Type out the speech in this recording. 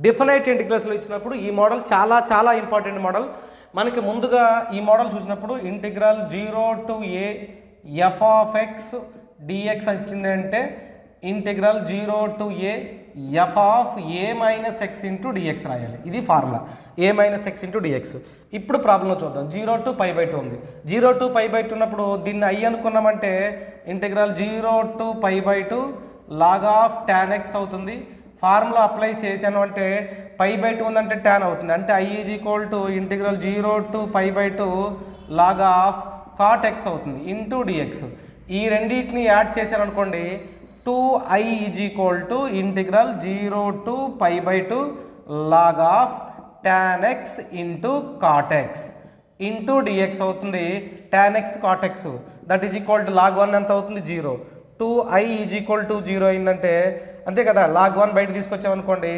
Definite ఇంటిగ్రల్స్లో ఇచ్చినప్పుడు ఈ model చాలా చాలా ఇంపార్టెంట్ మోడల్. మనకి ముందుగా ఈ మోడల్ చూసినప్పుడు integral 0 to a f of x dx వచ్చింది అంటే integral 0 to a f of a minus x into dx రాయాలి. ఇది formula a minus x into dx. ఇప్పుడు ప్రాబ్లంలో చూద్దాం. 0 to π/2 ఉంది. 0 to π/2 ఉన్నప్పుడు దీన్ని i అనుకున్నామంటే integral 0 to π/2 log of tan x అవుతుంది. ఫార్ములా అప్లై చేశాను అంటే π/2 ఉందంటే tan అవుతుంది. అంటే i is equal to integral 0 to π/2 log of cot x అవుతుంది ఇంటూ dx. ఈ రెండింటిని యాడ్ చేశాను అనుకోండి 2i is equal to integral 0 to π/2 log of tan x into cot x into dx అవుతుంది. tan x cot x that is equal to log 1 ఎంత అవుతుంది 0. 2i is equal to 0 అయిందంటే అంతే కదా. log 1 బయట తీసుకొచ్చామనుకోండి